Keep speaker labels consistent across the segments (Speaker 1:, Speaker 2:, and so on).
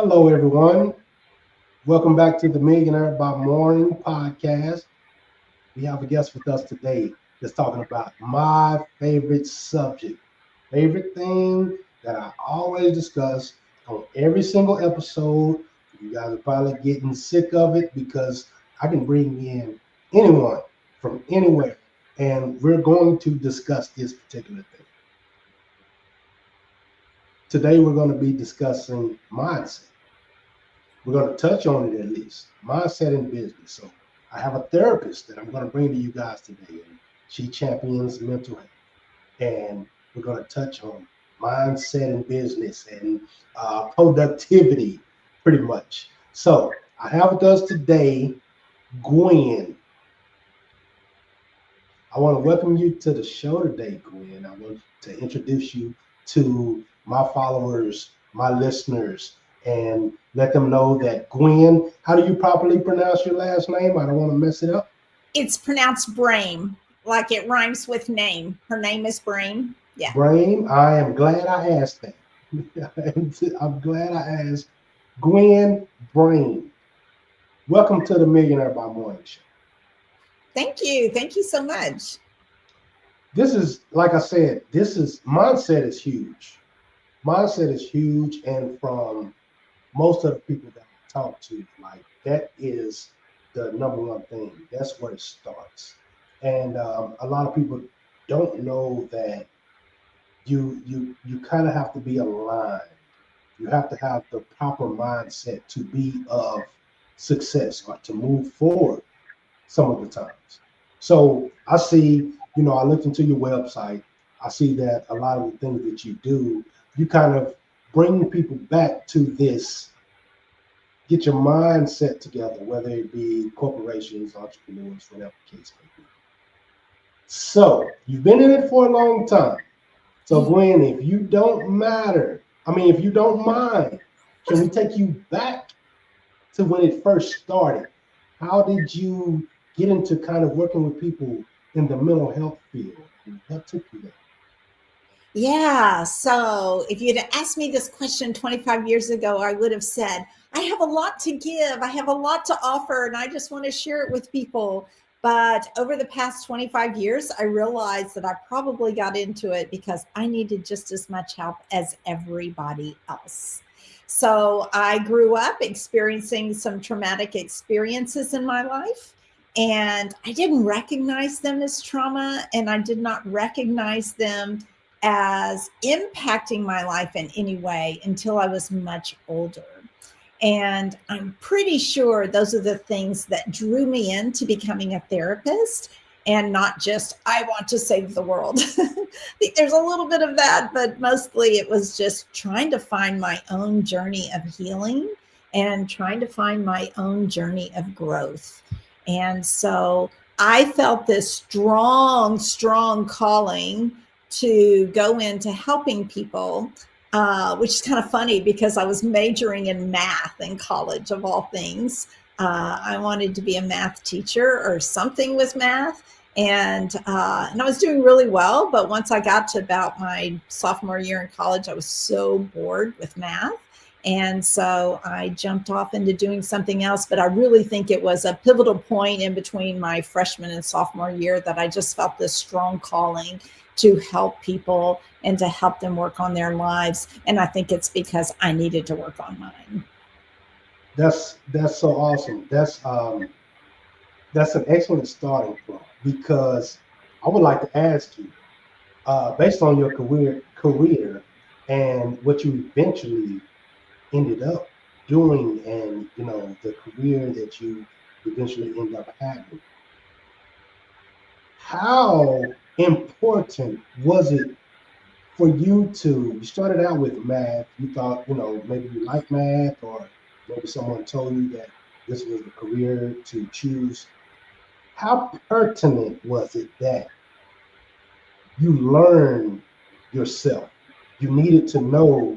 Speaker 1: Hello, everyone. Welcome back to the Millionaire by Morning podcast. We have a guest with us today that's talking about my favorite subject, favorite thing that I always discuss on every single episode. You guys are probably getting sick of it because I can bring in anyone from anywhere, and we're going to discuss this particular thing. Today, we're going to be discussing mindset. We're going to touch on it at least. Mindset in business. So I have a therapist that I'm going to bring to you guys today, and she champions mental health. And we're going to touch on mindset in business and productivity, pretty much. So I have with us today Gwen. I want to welcome you to the show today, Gwen. I want to introduce you to my followers, my listeners, and let them know that Gwen, how do you properly pronounce your last name? I don't want to mess it up.
Speaker 2: It's pronounced Brame, like it rhymes with name. Her name is Brame. Yeah.
Speaker 1: Brain, I am glad I asked that. I'm glad I asked. Gwen Brain, welcome to the Millionaire by Morning Show.
Speaker 2: Thank you. Thank you so much.
Speaker 1: This is, like I said, this is mindset is huge. Mindset is huge, and from most of the people that I talk to, like that is the number one thing. That's where it starts. And a lot of people don't know that you kind of have to be aligned. You have to have the proper mindset to be of success or to move forward some of the times. So I see, I looked into your website. I see that a lot of the things that you do, you kind of bring people back to this, get your mindset together, whether it be corporations, entrepreneurs, whatever the case may be. So you've been in it for a long time. So Gwen, if you don't matter, if you don't mind, can we take you back to when it first started? How did you get into kind of working with people in the mental health field? What took you there?
Speaker 2: Yeah. So if you'd asked me this question 25 years ago, I would have said, I have a lot to give. I have a lot to offer, and I just want to share it with people. But over the past 25 years, I realized that I probably got into it because I needed just as much help as everybody else. So I grew up experiencing some traumatic experiences in my life, and I didn't recognize them as trauma, and I did not recognize them as impacting my life in any way until I was much older. And I'm pretty sure those are the things that drew me into becoming a therapist and not just, I want to save the world. I think there's a little bit of that, but mostly it was just trying to find my own journey of healing and trying to find my own journey of growth. And so I felt this strong, strong calling to go into helping people, which is kind of funny because I was majoring in math in college, of all things. I wanted to be a math teacher or something with math. And I was doing really well. But once I got to about my sophomore year in college, I was so bored with math. And so I jumped off into doing something else. But I really think it was a pivotal point in between my freshman and sophomore year that I just felt this strong calling to help people and to help them work on their lives. And I think it's because I needed to work on mine.
Speaker 1: That's so awesome. That's an excellent starting point because I would like to ask you, based on your career and what you eventually ended up doing, and the career that you eventually end up having. How important was it for you started out with math, you thought, maybe you like math, or maybe someone told you that this was a career to choose. How pertinent was it that you learned yourself? You needed to know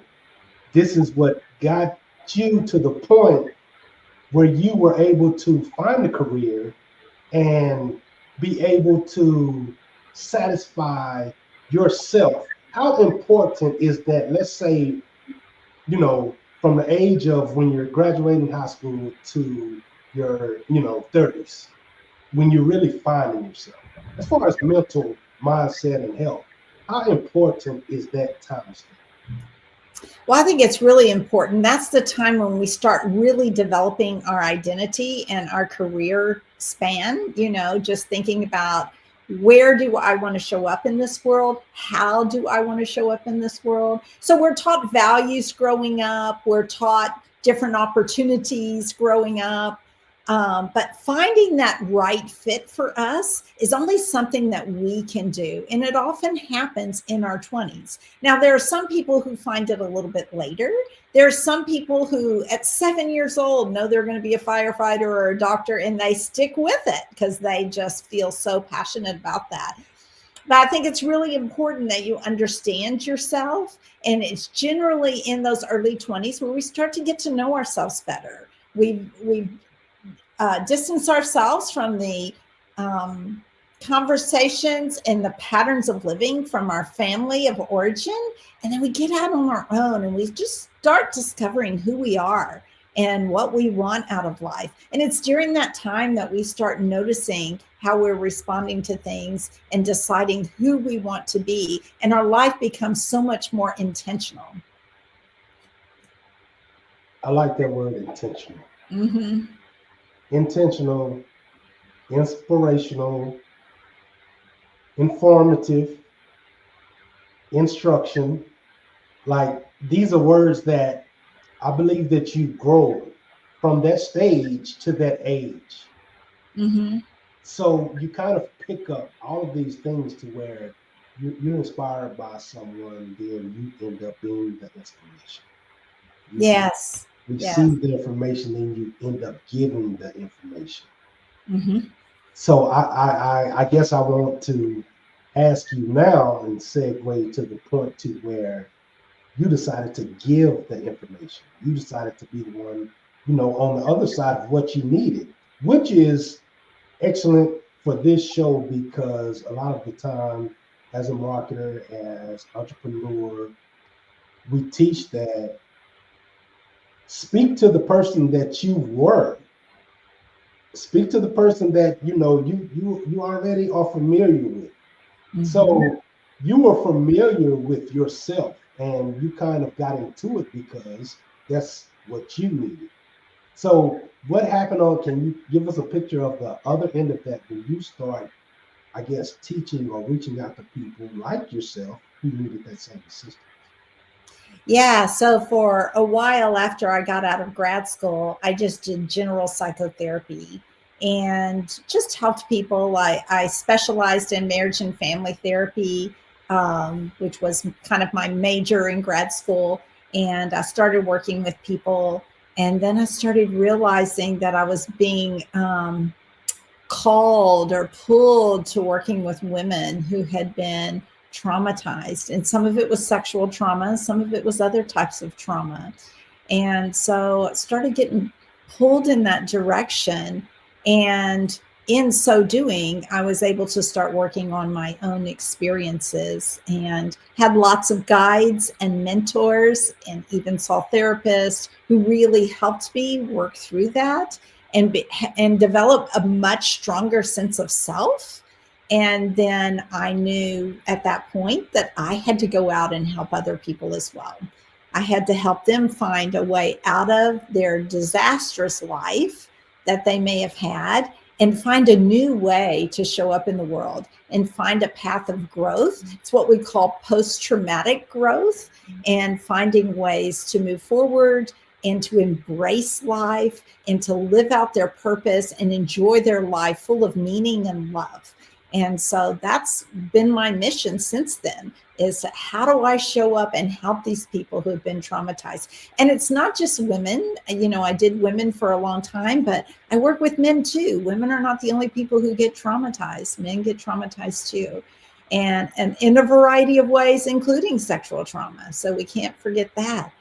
Speaker 1: this is what got you to the point where you were able to find a career and be able to satisfy yourself. How important is that? Let's say, from the age of when you're graduating high school to your, 30s, when you're really finding yourself. As far as mental mindset and health, how important is that time span?
Speaker 2: Well, I think it's really important. That's the time when we start really developing our identity and our career span, just thinking about where do I want to show up in this world? How do I want to show up in this world? So we're taught values growing up, we're taught different opportunities growing up. But finding that right fit for us is only something that we can do. And it often happens in our 20s. Now, there are some people who find it a little bit later. There are some people who, at 7 years old, know they're going to be a firefighter or a doctor, and they stick with it because they just feel so passionate about that. But I think it's really important that you understand yourself. And it's generally in those early 20s where we start to get to know ourselves better. We've distance ourselves from the conversations and the patterns of living from our family of origin. And then we get out on our own and we just start discovering who we are and what we want out of life. And it's during that time that we start noticing how we're responding to things and deciding who we want to be. And our life becomes so much more intentional.
Speaker 1: I like that word intentional.
Speaker 2: Mm-hmm.
Speaker 1: Intentional, inspirational, informative, instruction. Like these are words that I believe that you grow from that stage to that age.
Speaker 2: Mm-hmm.
Speaker 1: So you kind of pick up all of these things to where you're inspired by someone, then you end up being the inspiration. You
Speaker 2: Yes. Yes.
Speaker 1: receive the information, then you end up giving the information.
Speaker 2: Mm-hmm.
Speaker 1: So I guess I want to ask you now and segue to the point to where you decided to give the information. You decided to be the one, on the other side of what you needed, which is excellent for this show because a lot of the time, as a marketer, as entrepreneur, we teach that speak to the person that you were. Speak to the person that you already are familiar with.
Speaker 2: Mm-hmm.
Speaker 1: So you were familiar with yourself and you kind of got into it because that's what you needed. So what happened can you give us a picture of the other end of that when you start, I guess, teaching or reaching out to people like yourself who needed that same assistance?
Speaker 2: Yeah. So for a while after I got out of grad school, I just did general psychotherapy and just helped people. I specialized in marriage and family therapy, which was kind of my major in grad school. And I started working with people. And then I started realizing that I was being called or pulled to working with women who had been traumatized. And some of it was sexual trauma, some of it was other types of trauma. And so I started getting pulled in that direction. And in so doing, I was able to start working on my own experiences and had lots of guides and mentors and even saw therapists who really helped me work through that and develop a much stronger sense of self. And then I knew at that point that I had to go out and help other people as well. I had to help them find a way out of their disastrous life that they may have had and find a new way to show up in the world and find a path of growth. It's what we call post-traumatic growth, and finding ways to move forward and to embrace life and to live out their purpose and enjoy their life full of meaning and love. And so that's been my mission since then, is how do I show up and help these people who have been traumatized? And it's not just women. I did women for a long time, but I work with men too. Women are not the only people who get traumatized. Men get traumatized too. And in a variety of ways, including sexual trauma. So we can't forget that.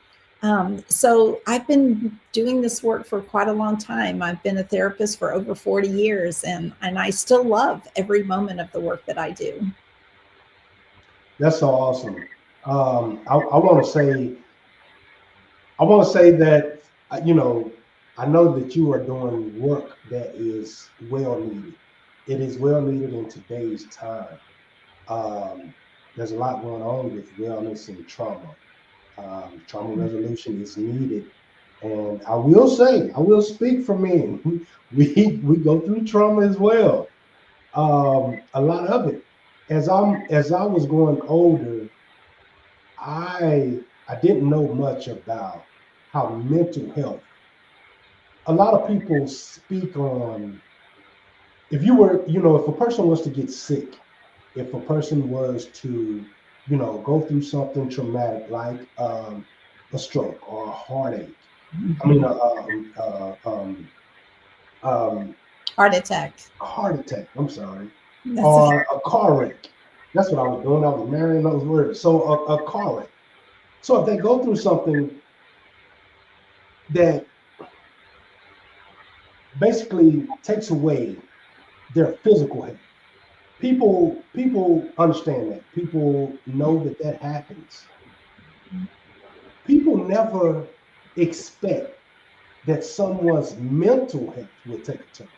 Speaker 2: So I've been doing this work for quite a long time. I've been a therapist for over 40 years, and I still love every moment of the work that I do.
Speaker 1: That's so awesome. I want to say I want to say that, you know, I know that you are doing work that is well needed. It is well needed in today's time. Um, there's a lot going on with wellness and trauma. Trauma resolution is needed. And I will say, I will speak for me. We go through trauma as well. A lot of it. As I was growing older, I didn't know much about how mental health. A lot of people speak on, if you were, you know, if a person was to get sick, if a person was to, you know, go through something traumatic like a stroke or a heartache, I mean, um,
Speaker 2: Heart attack.
Speaker 1: a heart attack, I'm sorry,
Speaker 2: That's okay.
Speaker 1: or a car wreck. That's what I was doing. I was marrying those words. So a car wreck. So if they go through something that basically takes away their physical health, people understand that. People know that that happens. People never expect that someone's mental health will take a turn.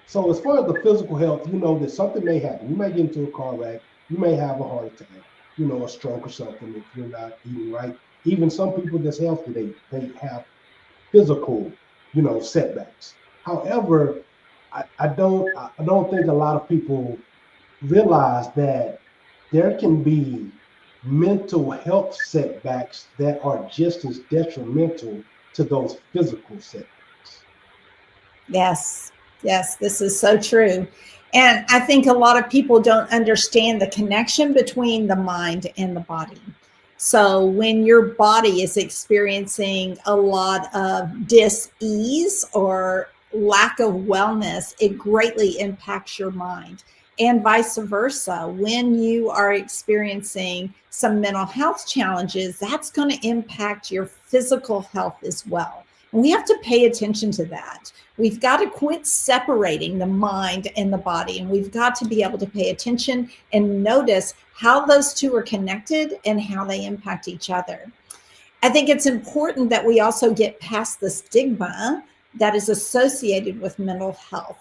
Speaker 1: So as far as the physical health, you know that something may happen. You may get into a car wreck. You may have a heart attack, you know, a stroke or something if you're not eating right. Even some people that's healthy, they have physical, you know, setbacks. However, I don't think a lot of people realize that there can be mental health setbacks that are just as detrimental to those physical setbacks.
Speaker 2: Yes, yes, this is so true. And I think a lot of people don't understand the connection between the mind and the body. So when your body is experiencing a lot of dis-ease or lack of wellness, it greatly impacts your mind. And vice versa. When you are experiencing some mental health challenges, that's going to impact your physical health as well. And we have to pay attention to that. We've got to quit separating the mind and the body, and we've got to be able to pay attention and notice how those two are connected and how they impact each other. I think it's important that we also get past the stigma that is associated with mental health.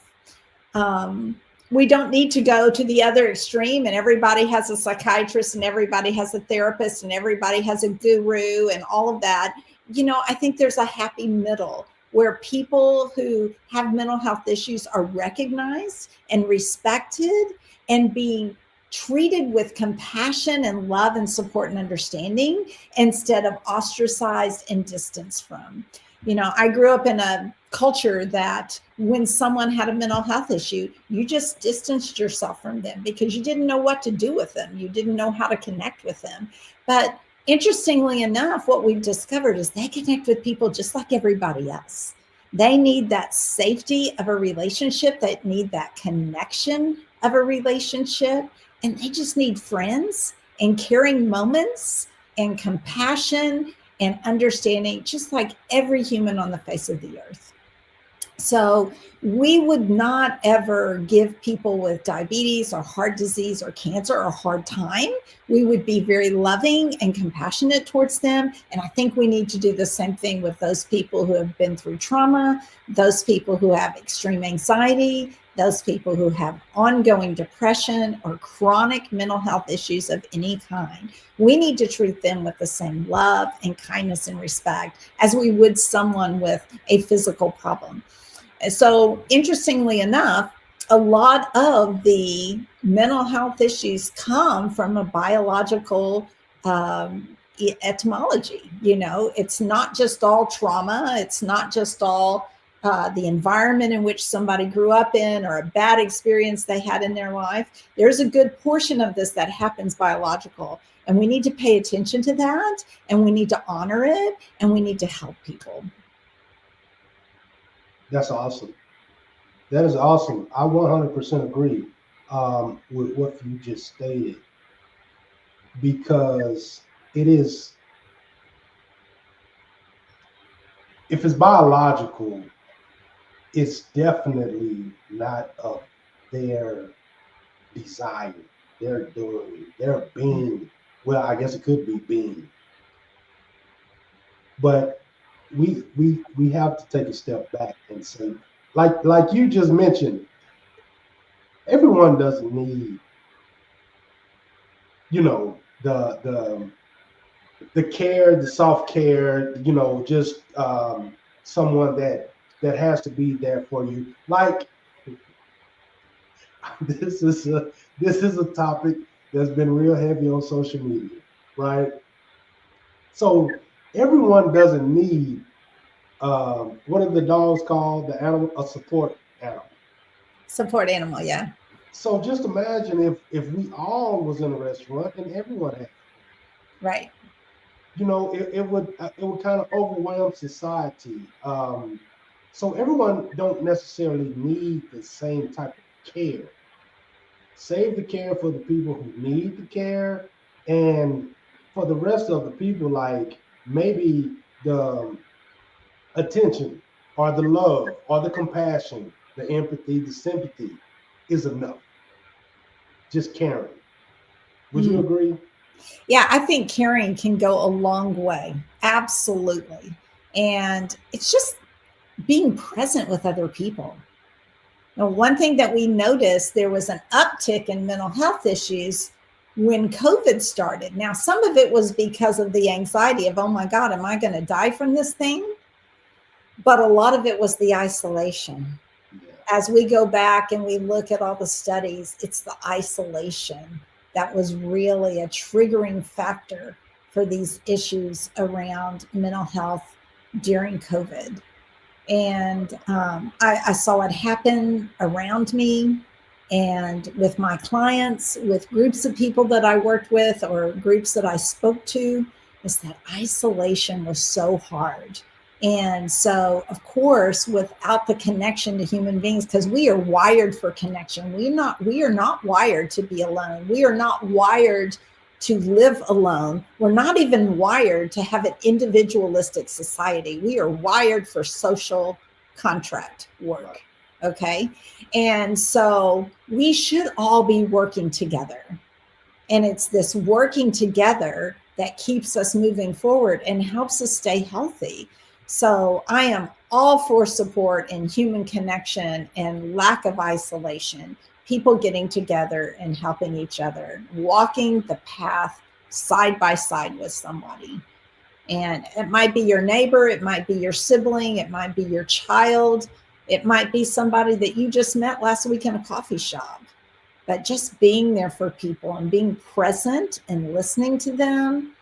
Speaker 2: Um, we don't need to go to the other extreme and everybody has a psychiatrist and everybody has a therapist and everybody has a guru and all of that. You know, I think there's a happy middle where people who have mental health issues are recognized and respected and being treated with compassion and love and support and understanding instead of ostracized and distanced from. You know, I grew up in a culture that when someone had a mental health issue, you just distanced yourself from them because you didn't know what to do with them. You didn't know how to connect with them. But interestingly enough, what we've discovered is they connect with people just like everybody else. They need that safety of a relationship, they need that connection of a relationship, and they just need friends and caring moments and compassion and understanding, just like every human on the face of the earth. So we would not ever give people with diabetes or heart disease or cancer a hard time. We would be very loving and compassionate towards them. And I think we need to do the same thing with those people who have been through trauma, those people who have extreme anxiety, those people who have ongoing depression or chronic mental health issues of any kind. We need to treat them with the same love and kindness and respect as we would someone with a physical problem. So, interestingly enough, a lot of the mental health issues come from a biological etymology. You know, it's not just all trauma, it's not just all the environment in which somebody grew up in or a bad experience they had in their life. There's a good portion of this that happens biological. And we need to pay attention to that and we need to honor it and we need to help people.
Speaker 1: That's awesome. That is awesome. I 100% agree with what you just stated because it is, if it's biological, it's definitely not of their desire, their doing, their being. Well, I guess it could be being. But we have to take a step back and say, like you just mentioned, everyone doesn't need, the care, the soft care, just someone that has to be there for you. Like this is a this is a topic that's been real heavy on social media, right? So everyone doesn't need, what are the dogs called? The animal, a support animal.
Speaker 2: Support animal, yeah.
Speaker 1: So just imagine if we all was in a restaurant and everyone had,
Speaker 2: Right.
Speaker 1: it would kind of overwhelm society. So everyone don't necessarily need the same type of care. Save the care for the people who need the care, and for the rest of the people, like maybe the attention or the love or the compassion, the empathy, the sympathy is enough. Just caring. Would you
Speaker 2: Mm.
Speaker 1: agree?
Speaker 2: Yeah, I think caring can go a long way. Absolutely. And it's just being present with other people. Now, one thing that we noticed, there was an uptick in mental health issues when COVID started. Now, some of it was because of the anxiety of, oh my God, am I going to die from this thing? But a lot of it was the isolation.
Speaker 1: Yeah.
Speaker 2: As we go back and we look at all the studies, it's the isolation that was really a triggering factor for these issues around mental health during COVID. And I saw it happen around me and with my clients, with groups of people that I worked with or groups that I spoke to, is that isolation was so hard. And so, of course, without the connection to human beings, because we are wired for connection, we are not wired to be alone. We are not wired to live alone. We're not even wired to have an individualistic society. We are wired for social contract work.
Speaker 1: Right.
Speaker 2: Okay. And so we should all be working together. And it's this working together that keeps us moving forward and helps us stay healthy. So I am all for support and human connection and lack of isolation, people getting together and helping each other, walking the path side by side with somebody. And it might be your neighbor, it might be your sibling, it might be your child, it might be somebody that you just met last week in a coffee shop. But just being there for people and being present and listening to them,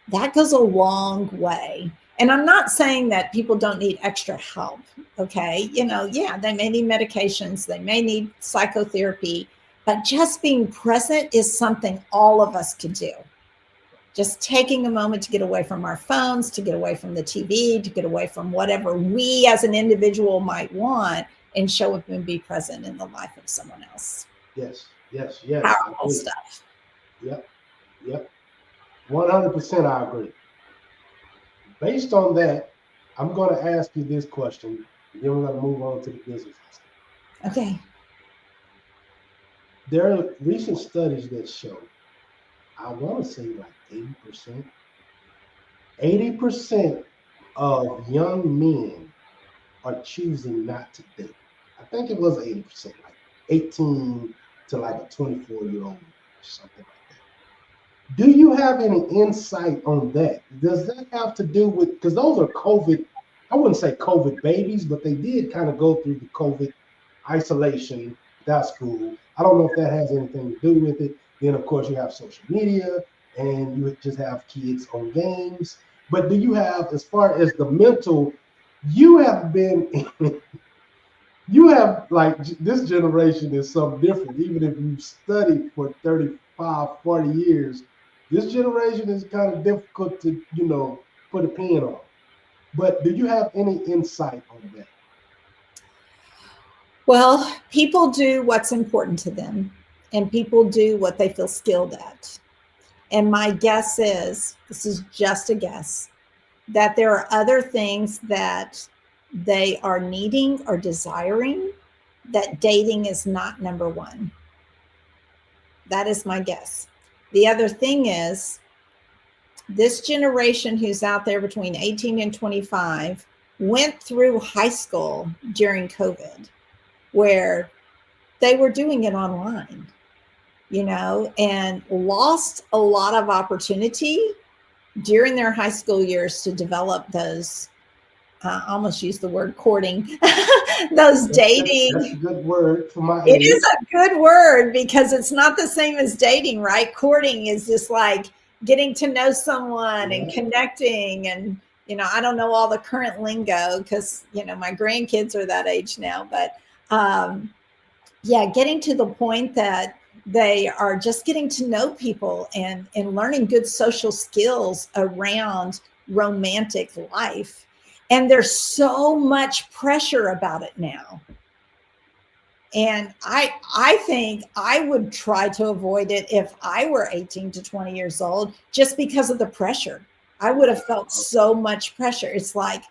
Speaker 2: that goes a long way. And I'm not saying that people don't need extra help. Okay. Yeah, they may need medications, they may need psychotherapy, but just being present is something all of us could do. Just taking a moment to get away from our phones, to get away from the TV, to get away from whatever we as an individual might want and show up and be present in the life of someone else.
Speaker 1: Yes. Yes. Yes. I
Speaker 2: Powerful
Speaker 1: agree.
Speaker 2: stuff.
Speaker 1: Yep. Yep. 100% I agree. Based on that, I'm going to ask you this question, and then we're going to move on to the business aspect.
Speaker 2: Okay.
Speaker 1: There are recent studies that show, I want to say like 80%, 80% of young men are choosing not to date. I think it was 80%, like 18 to like a 24-year-old, something like that. Do you have any insight on that? Does that have to do with, because those are COVID, I wouldn't say COVID babies, but they did kind of go through the COVID isolation without school. I don't know if that has anything to do with it. Then, of course, you have social media and you just have kids on games. But do you have, as far as the mental, you have been, you have like, this generation is something different. Even if you've studied for 35, 40 years, this generation is kind of difficult to, put a pin on. But do you have any insight on that?
Speaker 2: Well, people do what's important to them and people do what they feel skilled at. And my guess is, this is just a guess, that there are other things that they are needing or desiring, that dating is not number one. That is my guess. The other thing is, this generation who's out there between 18 and 25 went through high school during COVID, where they were doing it online, and lost a lot of opportunity during their high school years to develop those, I almost use the word courting, those dating.
Speaker 1: That's a good word for my
Speaker 2: It
Speaker 1: age.
Speaker 2: is a good word because it's not the same as dating, right? Courting is just like getting to know someone and connecting. And, I don't know all the current lingo because, my grandkids are that age now. But getting to the point that they are just getting to know people and learning good social skills around romantic life. And there's so much pressure about it now. And I think I would try to avoid it if I were 18 to 20 years old, just because of the pressure. I would have felt so much pressure. It's like,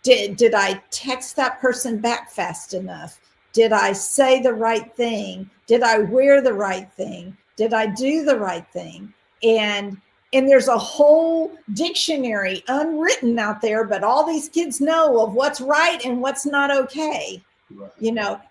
Speaker 2: did I text that person back fast enough? Did I say the right thing? Did I wear the right thing? Did I do the right thing? And there's a whole dictionary unwritten out there, but all these kids know of what's right and what's not okay. Right.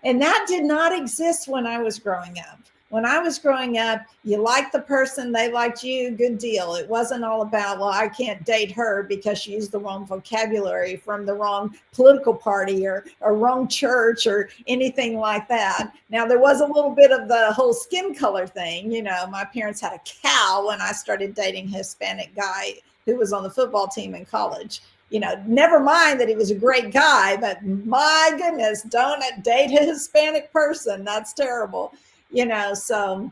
Speaker 2: And that did not exist when I was growing up. When I was growing up, you liked the person, they liked you, good deal. It wasn't all about, well, I can't date her because she used the wrong vocabulary from the wrong political party or wrong church or anything like that. Now, there was a little bit of the whole skin color thing. My parents had a cow when I started dating a Hispanic guy who was on the football team in college. Never mind that he was a great guy, but my goodness, don't date a Hispanic person. That's terrible. So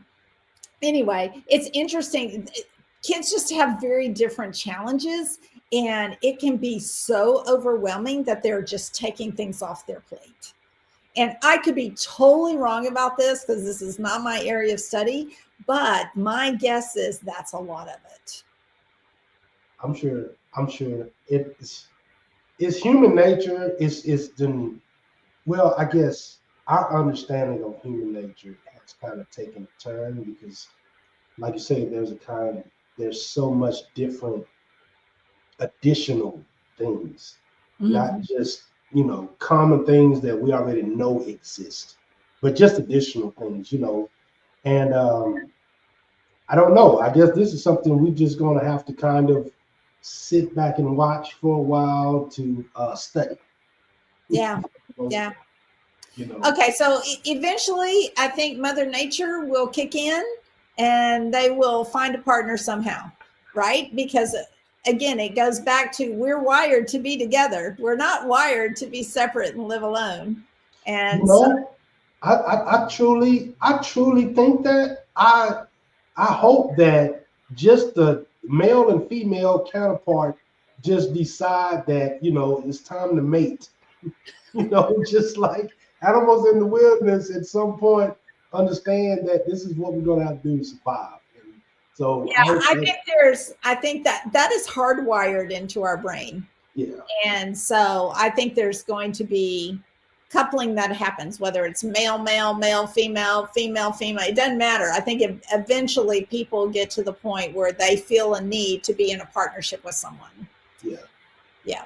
Speaker 2: anyway, it's interesting. Kids just have very different challenges, and it can be so overwhelming that they're just taking things off their plate. And I could be totally wrong about this because this is not my area of study, but my guess is that's a lot of it.
Speaker 1: I'm sure it's human nature. Well, I guess our understanding of human nature has kind of taken a turn because, like you say, there's so much different additional things, not just, common things that we already know exist, but just additional things, and I don't know. I guess this is something we're just going to have to kind of sit back and watch for a while to study.
Speaker 2: Yeah. Yeah. Okay, so eventually I think Mother Nature will kick in and they will find a partner somehow, right? Because again, it goes back to we're wired to be together. We're not wired to be separate and live alone. And
Speaker 1: I truly think that I hope that just the male and female counterpart just decide that, it's time to mate. Just like animals in the wilderness at some point understand that this is what we're going to have to do to survive. And so
Speaker 2: I think that is hardwired into our brain.
Speaker 1: Yeah.
Speaker 2: And so I think there's going to be coupling that happens, whether it's male, female, it doesn't matter. I think eventually people get to the point where they feel a need to be in a partnership with someone.
Speaker 1: Yeah.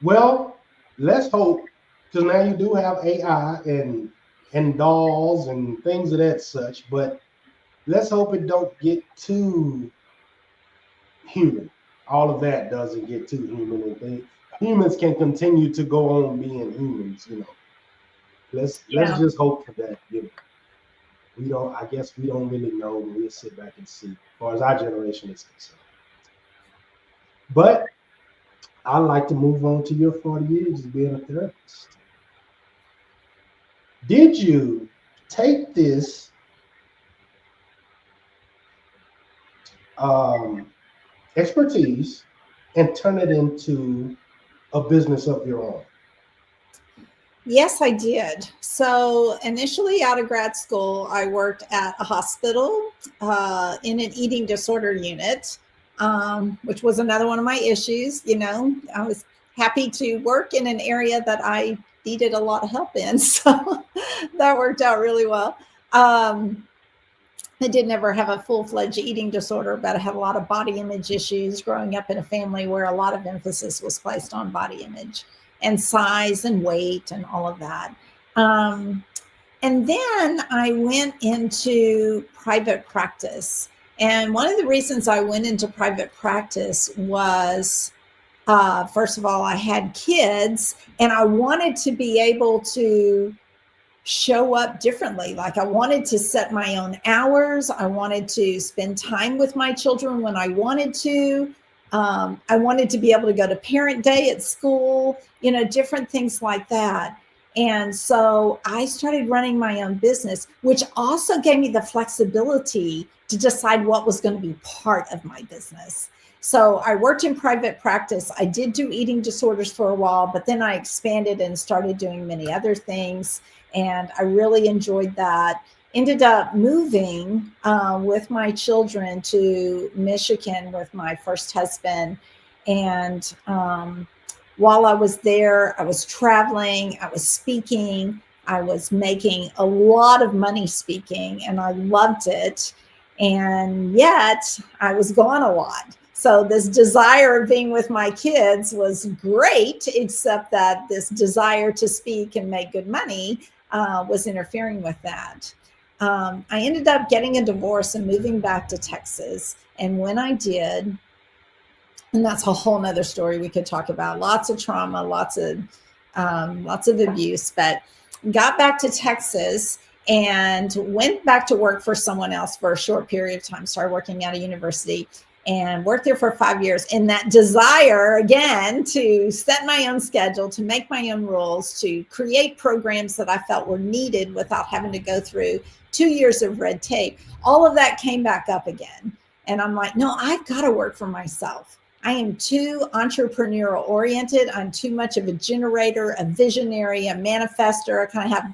Speaker 1: Well, let's hope, because now you do have AI and dolls and things of that such, but let's hope it don't get too human. All of that doesn't get too human, and humans can continue to go on being humans. Let's just hope for that. I guess we don't really know. We'll sit back and see, as far as our generation is concerned. But I'd like to move on to your 40 years as being a therapist. Did you take this expertise and turn it into a business of your own?
Speaker 2: Yes, I did. So initially out of grad school, I worked at a hospital in an eating disorder unit, which was another one of my issues. I was happy to work in an area that I needed a lot of help in. So that worked out really well. I did never have a full-fledged eating disorder, but I had a lot of body image issues growing up in a family where a lot of emphasis was placed on body image and size and weight and all of that. And then I went into private practice. And one of the reasons I went into private practice was, first of all, I had kids and I wanted to be able to show up differently. Like I wanted to set my own hours. I wanted to spend time with my children when I wanted to. I wanted to be able to go to parent day at school, different things like that. And so I started running my own business, which also gave me the flexibility to decide what was going to be part of my business. So I worked in private practice. I did do eating disorders for a while, but then I expanded and started doing many other things. And I really enjoyed that. Ended up moving with my children to Michigan with my first husband. And while I was there, I was traveling, I was speaking, I was making a lot of money speaking, and I loved it. And yet I was gone a lot. So this desire of being with my kids was great, except that this desire to speak and make good money was interfering with that. I ended up getting a divorce and moving back to Texas. And when I did, and that's a whole nother story we could talk about, lots of trauma, lots of abuse, but got back to Texas and went back to work for someone else for a short period of time, started working at a university and worked there for 5 years. And that desire, again, to set my own schedule, to make my own rules, to create programs that I felt were needed without having to go through 2 years of red tape, all of that came back up again. And I'm like, no, I've got to work for myself. I am too entrepreneurial oriented. I'm too much of a generator, a visionary, a manifester. I kind of have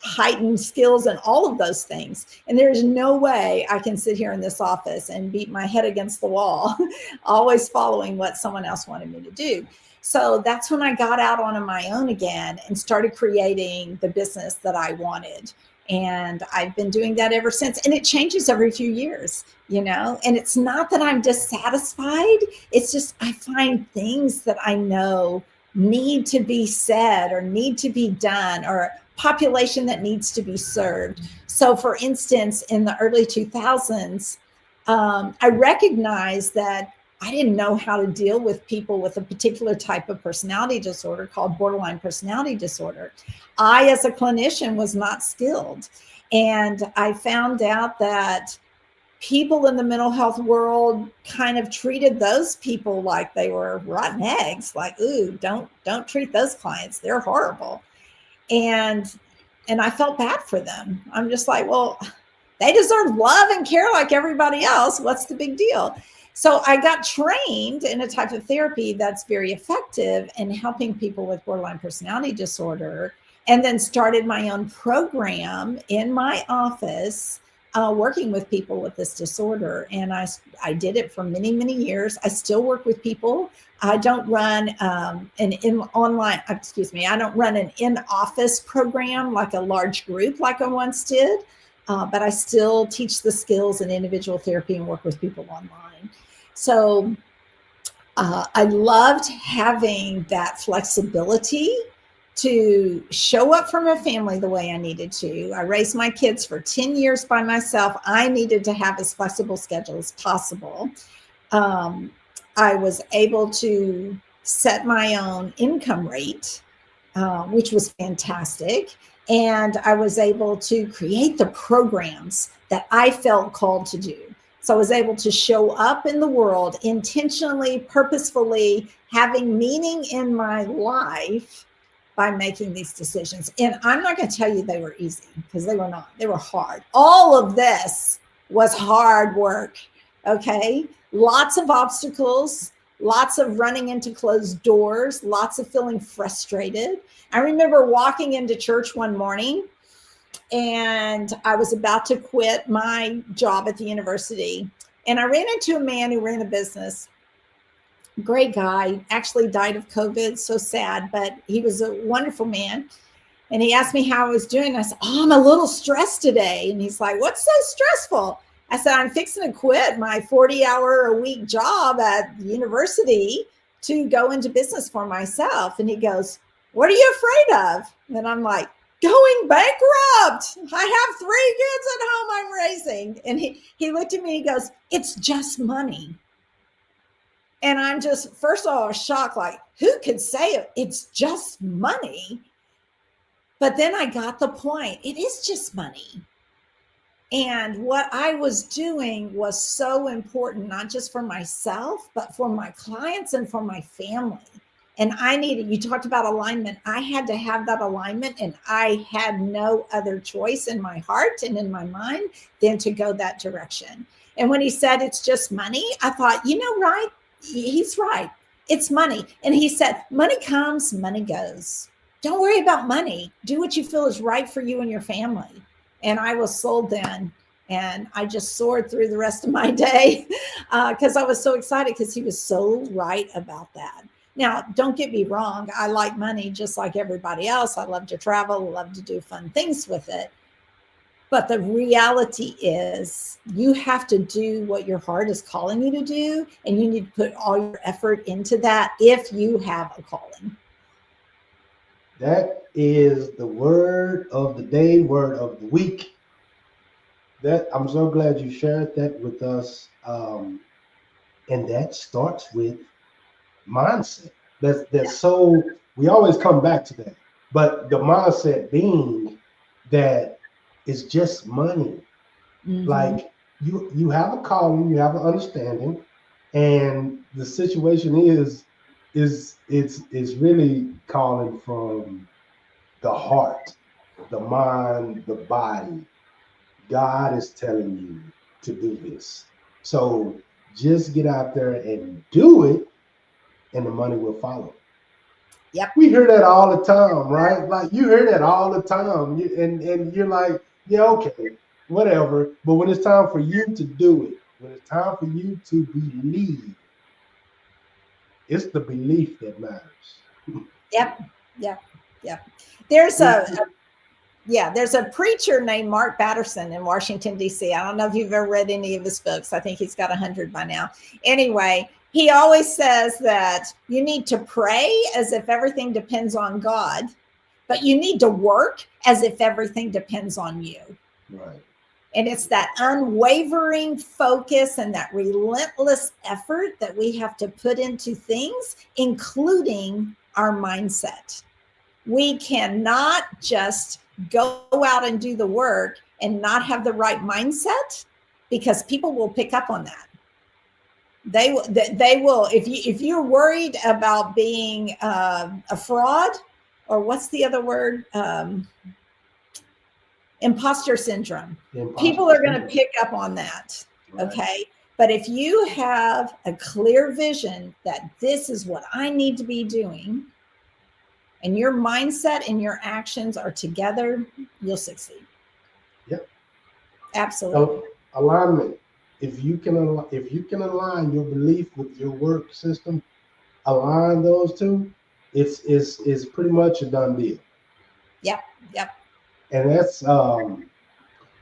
Speaker 2: heightened skills and all of those things. And there's no way I can sit here in this office and beat my head against the wall, always following what someone else wanted me to do. So that's when I got out on my own again and started creating the business that I wanted. And I've been doing that ever since. And it changes every few years, and it's not that I'm dissatisfied. It's just I find things that I know need to be said or need to be done, or population that needs to be served. So for instance, in the early 2000s, I recognized that I didn't know how to deal with people with a particular type of personality disorder called borderline personality disorder. I, as a clinician, was not skilled. And I found out that people in the mental health world kind of treated those people like they were rotten eggs, like, ooh, don't treat those clients. They're horrible. And I felt bad for them. I'm just like, well, they deserve love and care like everybody else. What's the big deal? So I got trained in a type of therapy that's very effective in helping people with borderline personality disorder, and then started my own program in my office, working with people with this disorder. And I did it for many, many years. I still work with people. I don't run I don't run an in-office program like a large group like I once did, but I still teach the skills in individual therapy and work with people online. So I loved having that flexibility to show up for my family the way I needed to. I raised my kids for 10 years by myself. I needed to have as flexible schedule as possible. I was able to set my own income rate, which was fantastic. And I was able to create the programs that I felt called to do. So I was able to show up in the world intentionally, purposefully, having meaning in my life by making these decisions. And I'm not going to tell you they were easy, because they were not. They were hard. All of this was hard work. Okay. Lots of obstacles, lots of running into closed doors, lots of feeling frustrated. I remember walking into church one morning, and I was about to quit my job at the university. And I ran into a man who ran a business. Great guy, actually died of COVID. So sad, but he was a wonderful man. And he asked me how I was doing. I said, oh, I'm a little stressed today. And he's like, what's so stressful? I said, I'm fixing to quit my 40-hour-a-week job at the university to go into business for myself. And he goes, what are you afraid of? And I'm like, going bankrupt. I have 3 kids at home I'm raising. And he looked at me, he goes, it's just money. And I'm just, first of all, I was shocked, like, who could say it? It's just money? But then I got the point. It is just money. And what I was doing was so important, not just for myself, but for my clients and for my family. And I needed, you talked about alignment. I had to have that alignment, and I had no other choice in my heart and in my mind than to go that direction. And when he said it's just money, I thought, right? He's right. It's money. And he said, money comes, money goes. Don't worry about money. Do what you feel is right for you and your family. And I was sold then. And I just soared through the rest of my day because I was so excited because he was so right about that. Now, don't get me wrong. I like money just like everybody else. I love to travel, love to do fun things with it. But the reality is you have to do what your heart is calling you to do. And you need to put all your effort into that if you have a calling.
Speaker 1: That is the word of the day, word of the week. That I'm so glad you shared that with us. And that starts with mindset. That's so, we always come back to that. But the mindset being that it's just money. Mm-hmm. Like you have a calling, you have an understanding, and the situation is it's really calling from the heart, the mind, the body. God is telling you to do this. So just get out there and do it, and the money will follow.
Speaker 2: Yep.
Speaker 1: We hear that all the time, right? Like you hear that all the time. And you're like, yeah, okay, whatever. But when it's time for you to do it, when it's time for you to believe, it's the belief that matters.
Speaker 2: Yep. There's a preacher named Mark Batterson in Washington, D.C. I don't know if you've ever read any of his books. I think he's got 100 by now. Anyway, he always says that you need to pray as if everything depends on God, but you need to work as if everything depends on you.
Speaker 1: Right.
Speaker 2: And it's that unwavering focus and that relentless effort that we have to put into things, including our mindset. We cannot just go out and do the work and not have the right mindset, because people will pick up on that. They will. If you're worried about being a fraud, or what's the other word? Imposter syndrome. People are going to pick up on that. Right. Okay. But if you have a clear vision that this is what I need to be doing, and your mindset and your actions are together, you'll succeed.
Speaker 1: Yep.
Speaker 2: Absolutely.
Speaker 1: So, alignment. If you can align your belief with your work system, align those two, it's pretty much a done deal.
Speaker 2: Yep.
Speaker 1: And that's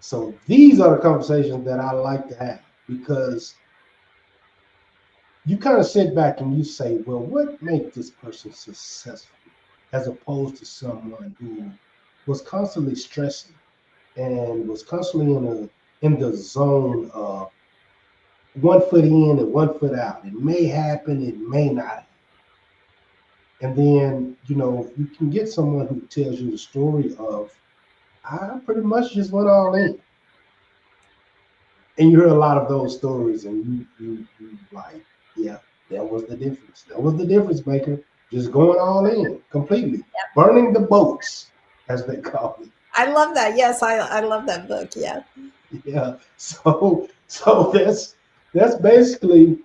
Speaker 1: so these are the conversations that I like to have, because you kind of sit back and you say, well, what makes this person successful, as opposed to someone who was constantly stressing and was constantly in the zone of 1 foot in and 1 foot out. It may happen, it may not. And then, you can get someone who tells you the story of, I pretty much just went all in. And you hear a lot of those stories, and you like, yeah, that was the difference. That was the difference maker. Just going all in completely. Yep. Burning the boats, as they call it.
Speaker 2: I love that. Yes, I love that book. Yeah.
Speaker 1: Yeah. So that's basically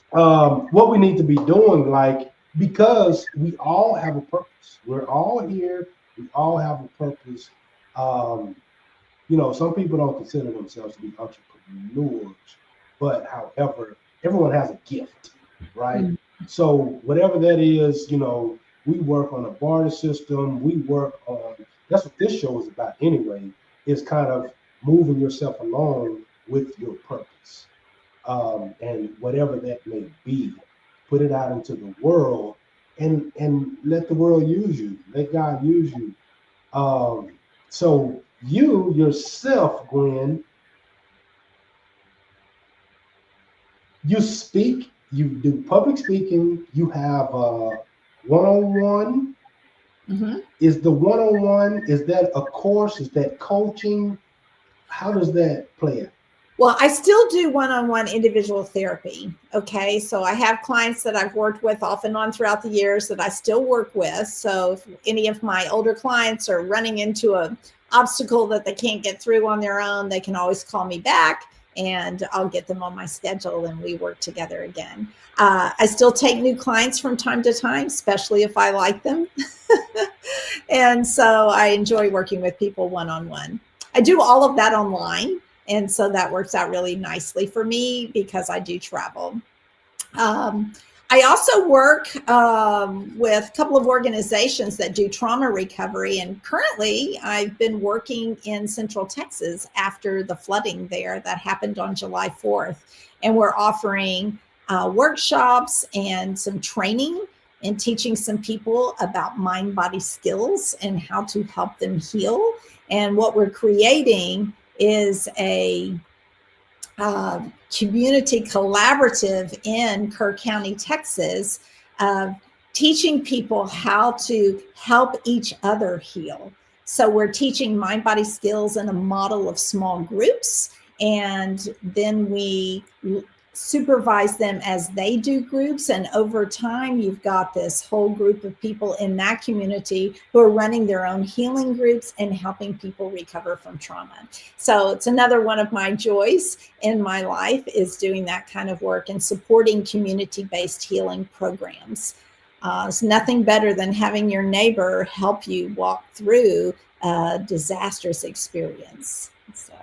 Speaker 1: what we need to be doing, like, because we all have a purpose. We're all here. We all have a purpose. Some people don't consider themselves to be entrepreneurs, but however, everyone has a gift, right? Mm-hmm. So whatever that is, we work on a barter system. We work on That's what this show is about anyway, is kind of moving yourself along with your purpose. And whatever that may be, put it out into the world and let the world use you. Let God use you. So you yourself, Gwen, you speak, you do public speaking, you have one-on-one.
Speaker 2: Mm-hmm.
Speaker 1: Is the one-on-one, is that a course? Is that coaching? How does that play out?
Speaker 2: Well, I still do one-on-one individual therapy. Okay. So I have clients that I've worked with off and on throughout the years that I still work with. So if any of my older clients are running into a obstacle that they can't get through on their own, they can always call me back and I'll get them on my schedule and we work together again. I still take new clients from time to time, especially if I like them. And so I enjoy working with people one-on-one. I do all of that online. And so that works out really nicely for me because I do travel. Um, I also work with a couple of organizations that do trauma recovery. And currently, I've been working in Central Texas after the flooding there that happened on July 4th. And we're offering workshops and some training and teaching some people about mind body skills and how to help them heal. And what we're creating is a community collaborative in Kerr County, Texas, teaching people how to help each other heal. So we're teaching mind body skills in a model of small groups, and then we supervise them as they do groups. And over time, you've got this whole group of people in that community who are running their own healing groups and helping people recover from trauma. So it's another one of my joys in my life is doing that kind of work and supporting community-based healing programs. It's nothing better than having your neighbor help you walk through a disastrous experience. So.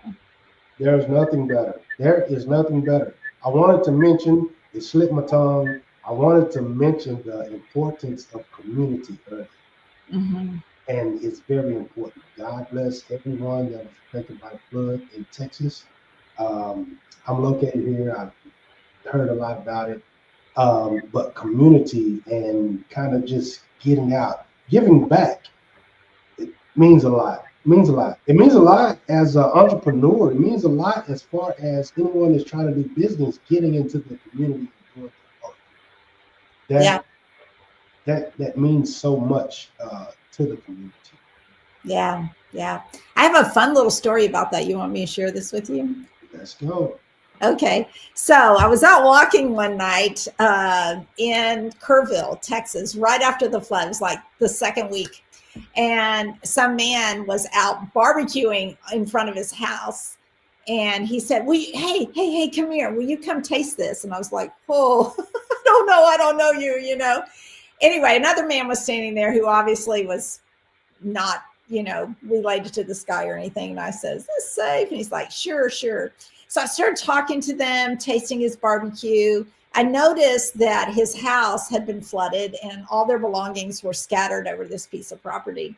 Speaker 1: There's nothing better. There is nothing better. I wanted to mention, it slipped my tongue. I wanted to mention the importance of community earlier.
Speaker 2: Mm-hmm.
Speaker 1: And it's very important. God bless everyone that was affected by the flood in Texas. I'm located here. I've heard a lot about it. But community and kind of just getting out, giving back, it means a lot. It means a lot. It means a lot as an entrepreneur. It means a lot as far as anyone that's trying to do business, getting into the community and doing their work. That that means so much to the community.
Speaker 2: Yeah. I have a fun little story about that. You want me to share this with you?
Speaker 1: Let's go.
Speaker 2: Okay. So I was out walking one night in Kerrville, Texas, right after the flood. It was like the second week. And some man was out barbecuing in front of his house. And he said, hey, come here. Will you come taste this? And I was like, oh, I don't know you, you know. Anyway, another man was standing there who obviously was not, related to this guy or anything. And I said, is this safe? And he's like, sure. So I started talking to them, tasting his barbecue. I noticed that his house had been flooded and all their belongings were scattered over this piece of property.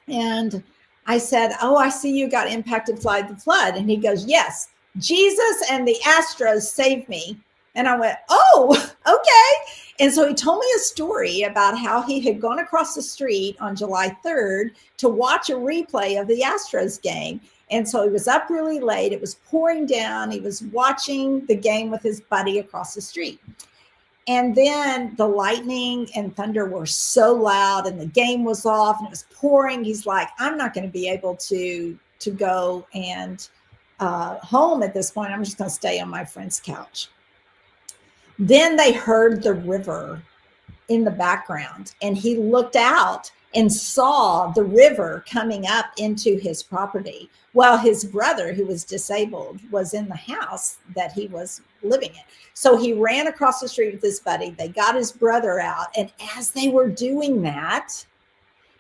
Speaker 2: And I said, oh, I see you got impacted by the flood. And he goes, yes, Jesus and the Astros saved me. And I went, oh, okay. And so he told me a story about how he had gone across the street on July 3rd to watch a replay of the Astros game. And so he was up really late. It was pouring down. He was watching the game with his buddy across the street. And then the lightning and thunder were so loud and the game was off and it was pouring. He's like, I'm not going to be able to go and home at this point. I'm just going to stay on my friend's couch. Then they heard the river in the background and he looked out and saw the river coming up into his property while his brother, who was disabled, was in the house that he was living in. So he ran across the street with his buddy. They got his brother out. And as they were doing that,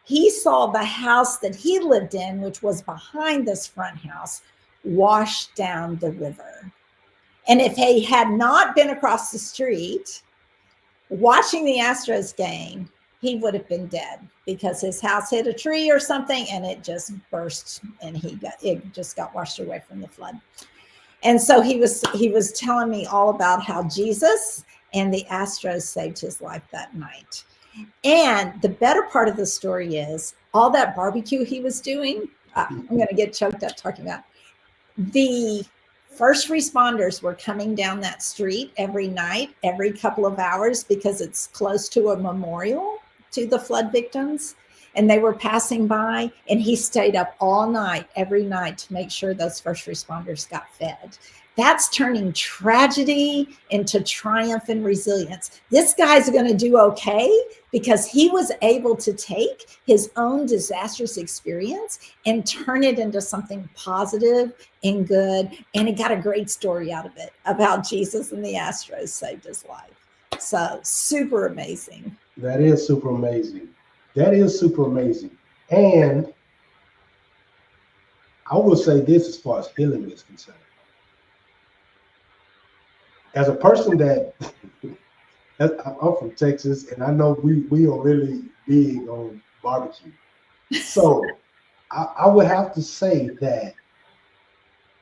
Speaker 2: he saw the house that he lived in, which was behind this front house, wash down the river. And if he had not been across the street watching the Astros game, he would have been dead because his house hit a tree or something and it just burst and it just got washed away from the flood. And so he was telling me all about how Jesus and the Astros saved his life that night. And the better part of the story is all that barbecue he was doing. I'm going to get choked up talking about the first responders were coming down that street every night, every couple of hours, because it's close to a memorial to the flood victims. And they were passing by, and he stayed up all night, every night, to make sure those first responders got fed. That's turning tragedy into triumph and resilience. This guy's going to do okay because he was able to take his own disastrous experience and turn it into something positive and good. And he got a great story out of it about Jesus and the Astros saved his life. So super amazing.
Speaker 1: That is super amazing. That is super amazing. And I will say this as far as healing is concerned. As a person that I'm from Texas, and I know we are really big on barbecue. So I would have to say that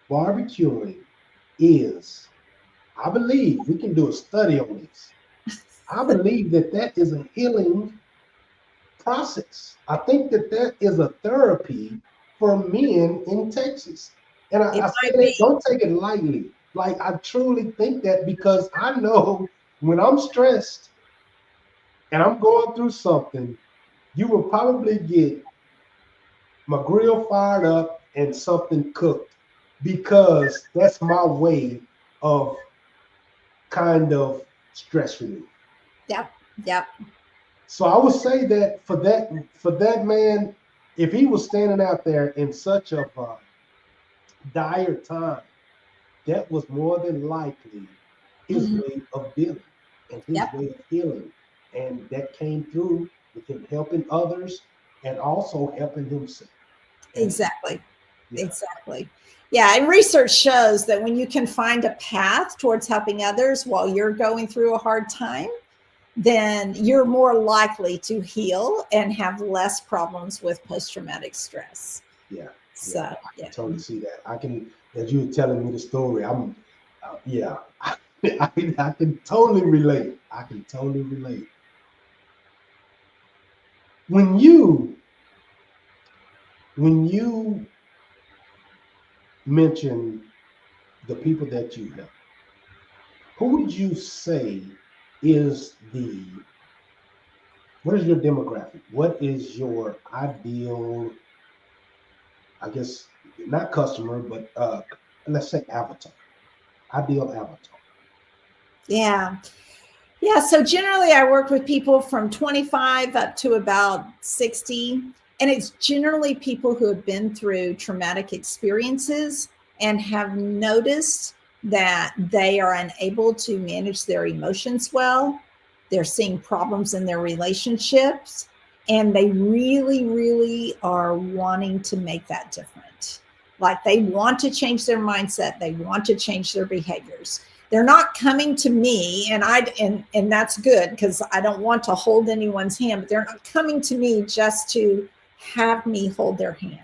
Speaker 1: barbecuing is, I believe, we can do a study on this. I believe that is a healing process. I think that is a therapy for men in Texas. And I say that, don't take it lightly. Like, I truly think that, because I know when I'm stressed and I'm going through something, you will probably get my grill fired up and something cooked, because that's my way of kind of stress relief.
Speaker 2: Yep.
Speaker 1: So I would say that for that man, if he was standing out there in such a dire time, that was more than likely his way of dealing and his way of healing. And that came through with him helping others and also helping himself.
Speaker 2: Exactly. Yeah, and research shows that when you can find a path towards helping others while you're going through a hard time, then you're more likely to heal and have less problems with post-traumatic stress.
Speaker 1: Yeah.
Speaker 2: So,
Speaker 1: I can totally see that. I can, as you were telling me the story, I can totally relate. When you mention the people that you help, who would you say what is your demographic? What is your ideal, I guess, not customer, but let's say avatar, ideal avatar?
Speaker 2: Yeah. So generally I work with people from 25 up to about 60. And it's generally people who have been through traumatic experiences and have noticed that they are unable to manage their emotions well. They're seeing problems in their relationships, and they really, really are wanting to make that different. Like, they want to change their mindset. They want to change their behaviors. They're not coming to me, and that's good, because I don't want to hold anyone's hand, but they're not coming to me just to have me hold their hand.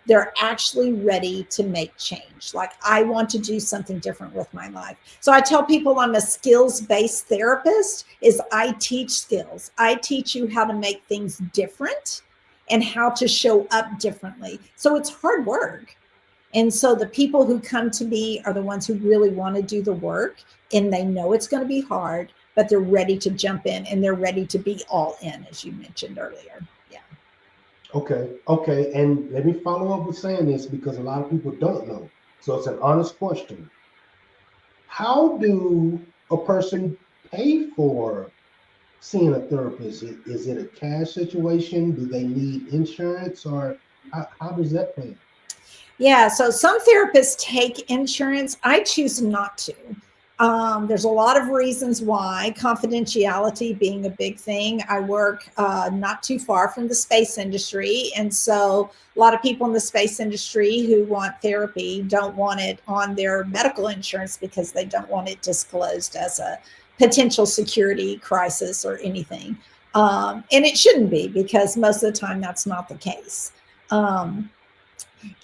Speaker 2: They're actually ready to make change. Like, I want to do something different with my life. So I tell people I'm a skills-based therapist. I teach skills. I teach you how to make things different and how to show up differently. So it's hard work. And so the people who come to me are the ones who really want to do the work, and they know it's going to be hard, but they're ready to jump in, and they're ready to be all in, as you mentioned earlier. Yeah.
Speaker 1: Okay. And let me follow up with saying this, because a lot of people don't know. So it's an honest question. How do a person pay for seeing a therapist? Is it a cash situation? Do they need insurance, or how does that play?
Speaker 2: Yeah, so some therapists take insurance. I choose not to. There's a lot of reasons why, confidentiality being a big thing. I work not too far from the space industry. And so a lot of people in the space industry who want therapy don't want it on their medical insurance because they don't want it disclosed as a potential security crisis or anything. And it shouldn't be, because most of the time that's not the case.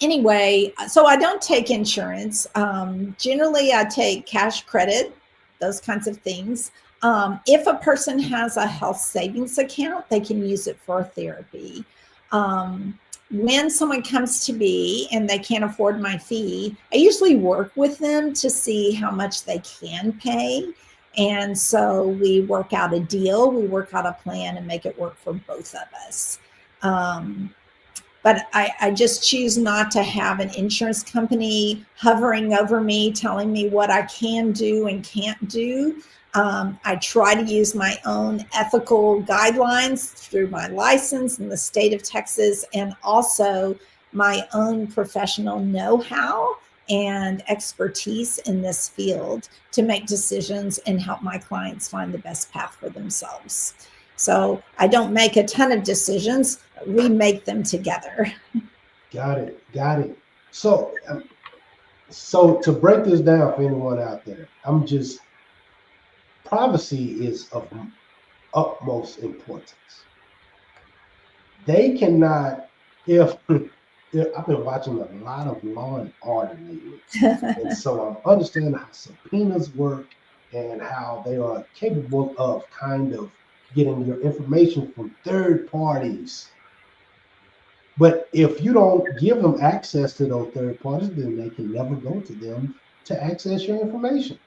Speaker 2: Anyway, so I don't take insurance. Generally, I take cash credit, those kinds of things. If a person has a health savings account, they can use it for therapy. When someone comes to me and they can't afford my fee, I usually work with them to see how much they can pay. And so we work out a deal, we work out a plan and make it work for both of us. But I just choose not to have an insurance company hovering over me, telling me what I can do and can't do. I try to use my own ethical guidelines through my license in the state of Texas, and also my own professional know-how and expertise in this field to make decisions and help my clients find the best path for themselves. So I don't make a ton of decisions. We make them together.
Speaker 1: Got it. So, so to break this down for anyone out there, privacy is of utmost importance. They cannot, if I've been watching a lot of Law and Order lately, and so I understand how subpoenas work and how they are capable of kind of getting your information from third parties. But if you don't give them access to those third parties, then they can never go to them to access your information.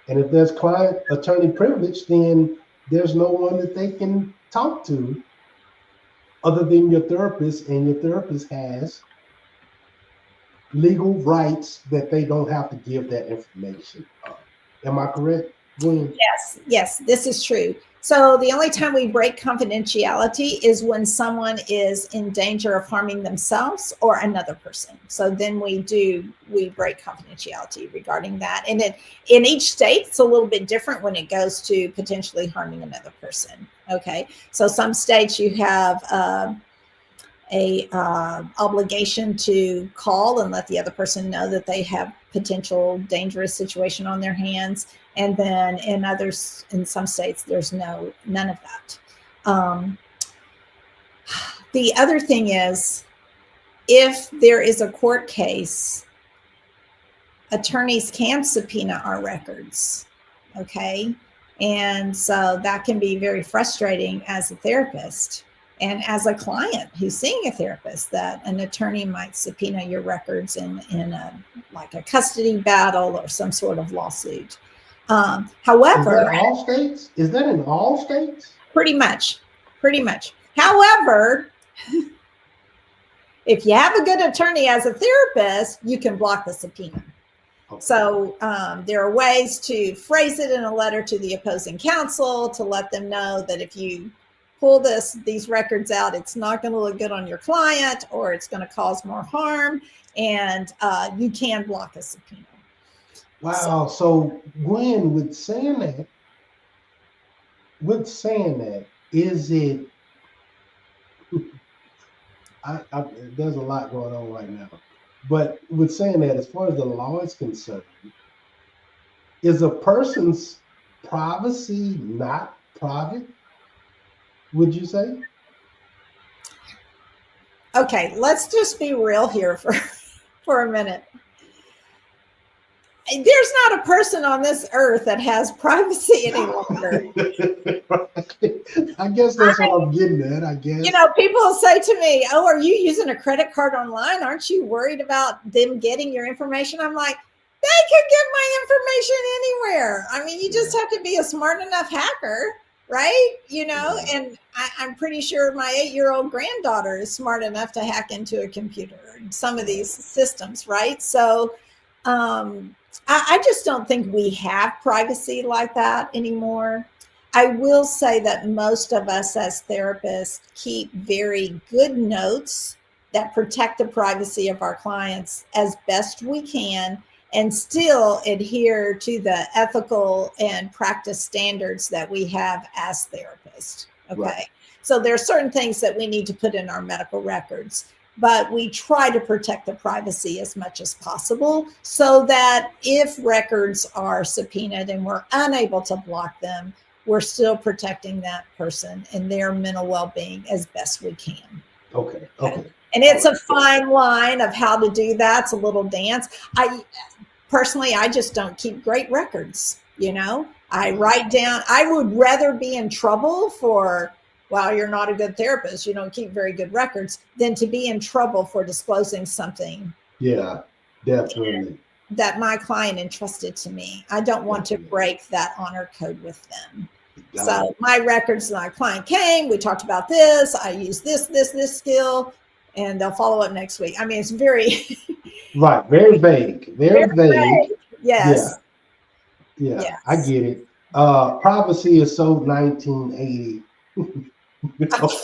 Speaker 1: And if there's client attorney privilege, then there's no one that they can talk to other than your therapist, and your therapist has legal rights that they don't have to give that information up. Am I correct, Gwen?
Speaker 2: Yes, this is true. So the only time we break confidentiality is when someone is in danger of harming themselves or another person. So then we break confidentiality regarding that. And in each state, it's a little bit different when it goes to potentially harming another person. Okay. So some states you have a obligation to call and let the other person know that they have potential dangerous situation on their hands. And then in some states, there's none of that. The other thing is, if there is a court case, attorneys can subpoena our records. Okay. And so that can be very frustrating as a therapist and as a client who's seeing a therapist, that an attorney might subpoena your records in like a custody battle or some sort of lawsuit. However,
Speaker 1: is that in all states?
Speaker 2: Pretty much. However, if you have a good attorney as a therapist, you can block the subpoena. Okay. So there are ways to phrase it in a letter to the opposing counsel to let them know that if you pull these records out, it's not going to look good on your client, or it's going to cause more harm, and you can block a subpoena.
Speaker 1: Wow. So Gwen, with saying that, is it, there's a lot going on right now, but with saying that, as far as the law is concerned, is a person's privacy not private, would you say?
Speaker 2: Okay, let's just be real here for a minute. There's not a person on this earth that has privacy any longer.
Speaker 1: I guess that's what I'm getting at, I guess.
Speaker 2: You know, people say to me, "Oh, are you using a credit card online? Aren't you worried about them getting your information?" I'm like, they could get my information anywhere. I mean, you just have to be a smart enough hacker, right? You know, and I'm pretty sure my 8-year-old granddaughter is smart enough to hack into a computer and some of these systems, right? So I just don't think we have privacy like that anymore. I will say that most of us as therapists keep very good notes that protect the privacy of our clients as best we can, and still adhere to the ethical and practice standards that we have as therapists. Okay. Right. So there are certain things that we need to put in our medical records, but we try to protect the privacy as much as possible so that if records are subpoenaed and we're unable to block them, we're still protecting that person and their mental well-being as best we can.
Speaker 1: Okay.
Speaker 2: And it's a fine line of how to do that. It's a little dance. Personally, I just don't keep great records. I write down, I would rather be in trouble for, well, you're not a good therapist, you don't keep very good records, than to be in trouble for disclosing something.
Speaker 1: Yeah, definitely.
Speaker 2: That my client entrusted to me. I don't want to break that honor code with them. So my records, my client came, we talked about this, I use this skill, and they'll follow up next week. I mean, it's very
Speaker 1: right, very vague. Very vague.
Speaker 2: Yes.
Speaker 1: Yeah, I get it. Privacy is so 1980.
Speaker 2: Before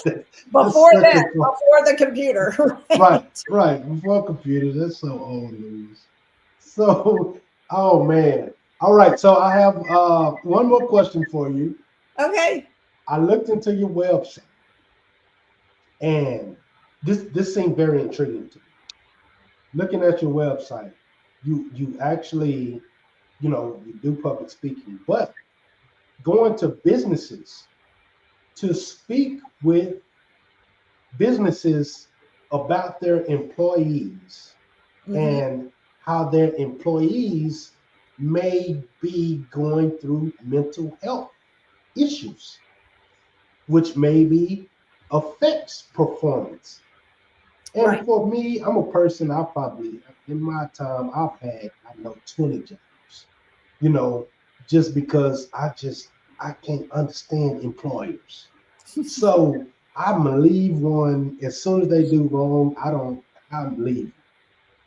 Speaker 2: the computer.
Speaker 1: Right. Before computers. That's so old news. So, oh man. All right. So I have one more question for you.
Speaker 2: Okay.
Speaker 1: I looked into your website, and this seemed very intriguing to me. Looking at your website, you actually, you do public speaking, but going to businesses to speak with businesses about their employees and how their employees may be going through mental health issues, which maybe affects performance. And for me, I'm a person, in my time, I've had, 20 jobs, just because I can't understand employers. So I'm gonna leave one as soon as they do wrong. I'm leaving.